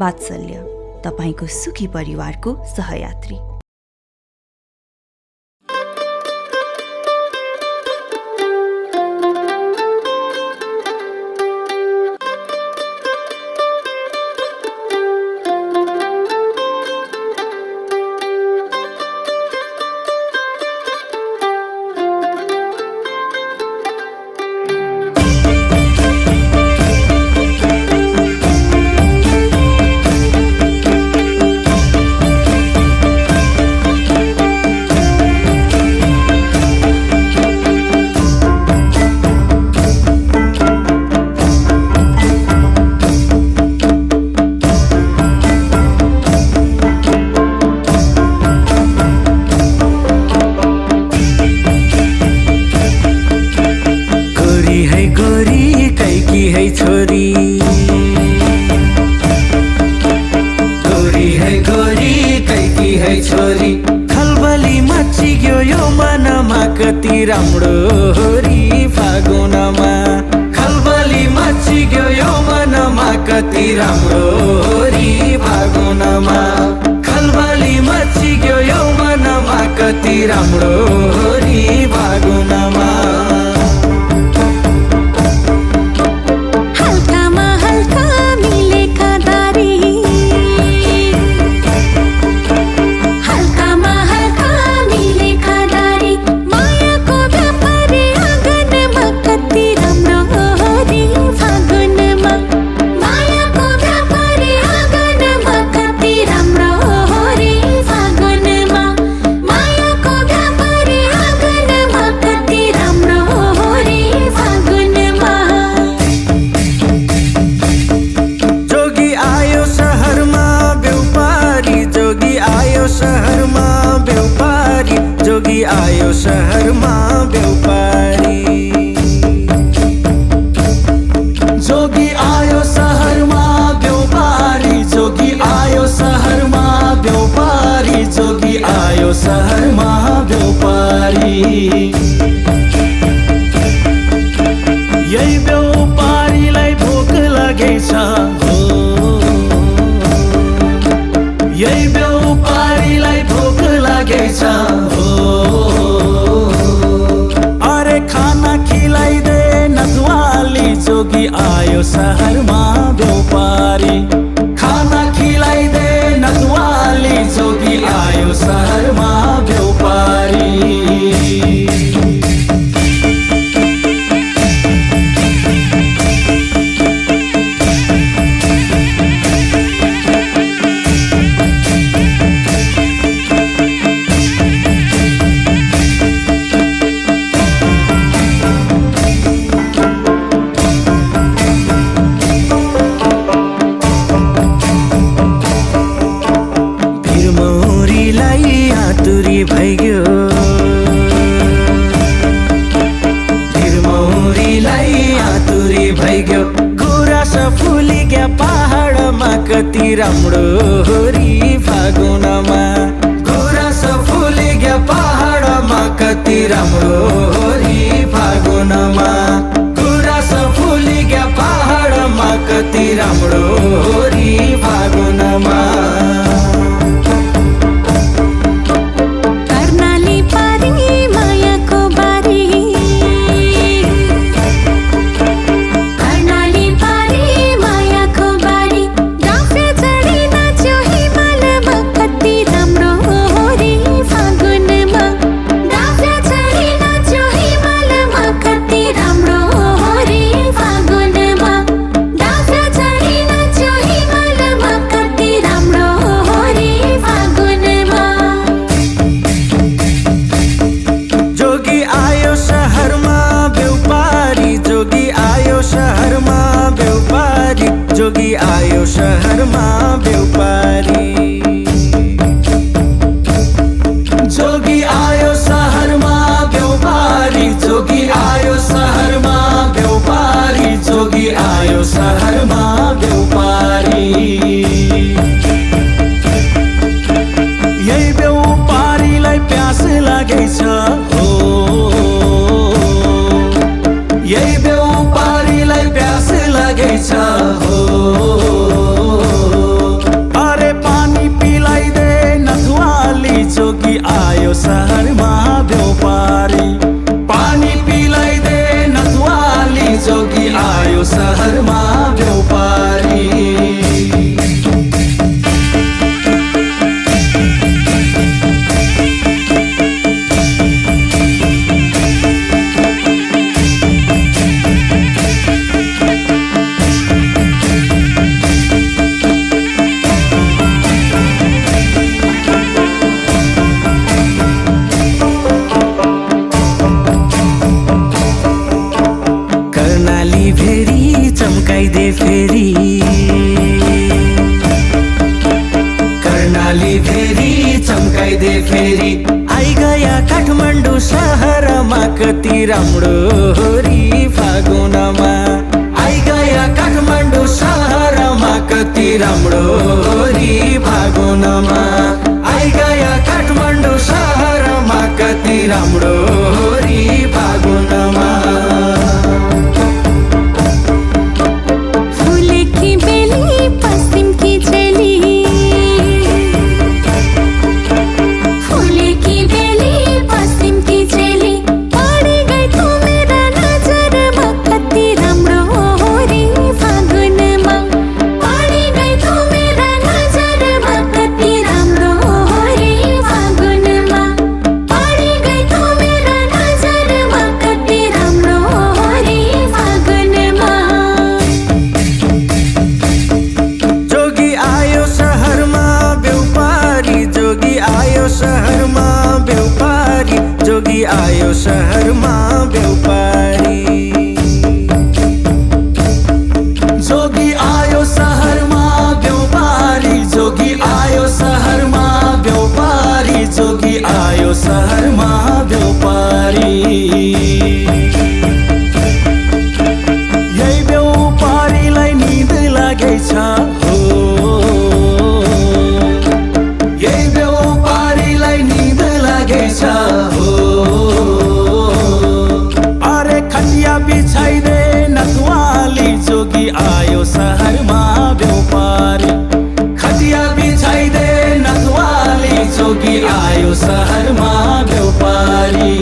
वात्सल्य, तपाईको सुखी परिवारको सहयात्री। कति राम्रो री फागुनमा खलबली मचिग्यो यो मनमा कति राम्रो री फागुनमा खलबली मचिग्यो यो मनमा कति राम्रो री फागुनमा जोगी आयो शहरमा व्यापारी जोगी आयो शहरमा व्यापारी जोगी आयो शहरमा व्यापारी जोगी आयो शहरमा व्यापारी यही व्यापारीलाई भोक लागेछ हो यही व्यापारीलाई भोक लागेछ जोगी आयो शहरमा व्यापारी खाना खिलाइदे नदवाली जोगी आयो शहरमा व्यापारी कति राम्रो री फागुनमा गुराँस फुलिग्या पहाडमा कति राम्रो री फागुनमा गुराँस फुलिग्या पहाडमा कति राम्रो री फागुनमा राम्रो सहरमा व्यापारी कर्णाली भेरी चम्काइदे फेरि कर्णाली भेरी चम्काइदे फेरि आइगया काठमाडौँ सहरमा कति राम्रो होरी फागुनमा आइगया काठमाडौँ सहरमा कति राम्रो होरी फागुनमा आइगया काठमाडौँ सहरमा कति राम्रो होरी फागुनमा जोगी आयो सहरमा व्यापारी जोगी आयो सहरमा व्यापारी जोगी आयो सहरमा व्यापारी जोगी आयो सहरमा व्यापारी यही व्यापारीलाई निद लागेछ हो यही व्यापारीलाई निद लागेछ बिछाइदे नथवाली जोगी आयो सहरमा व्यापारी खटिया बिछाइदे नथवाली जोगी आयो सहरमा व्यापारी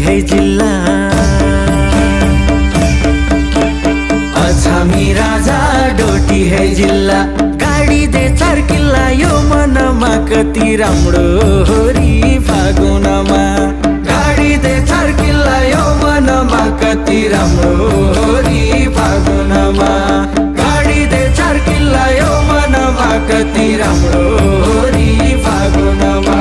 है जिल्ला अछामी राजा डोटी है जिल्ला गाडी दे 4 किल्ला यो मनमा कति राम्रो होरी फागुनमा गाडी दे 4 किल्ला यो मनमा कति राम्रो होरी फागुनमा गाडी दे 4 किल्ला यो मनमा कति राम्रो होरी फागुनमा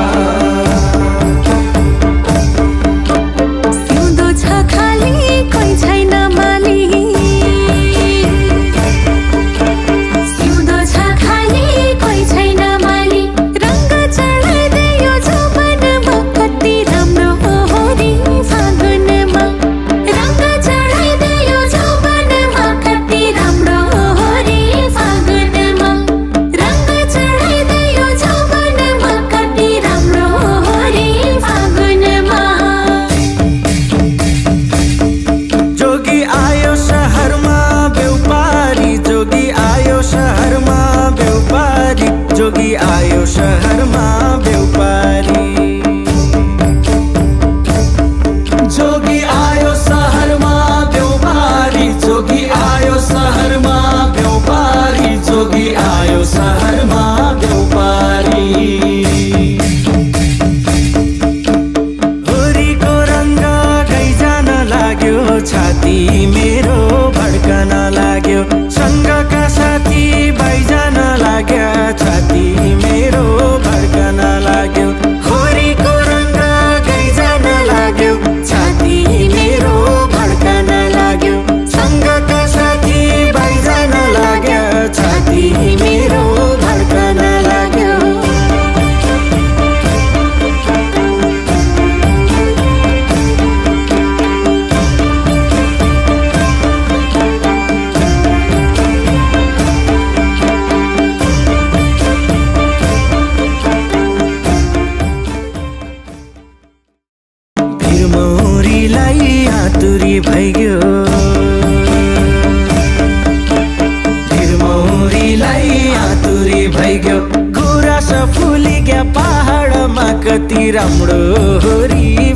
सिउँदो छ खाली कोही छैन माली रङ्ग चढाइदे यो आतुरी भइग्यो भिरमौरीलाई आतुरी भइग्यो गुराँस फुली क्या पहाडमा कति राम्रो होरी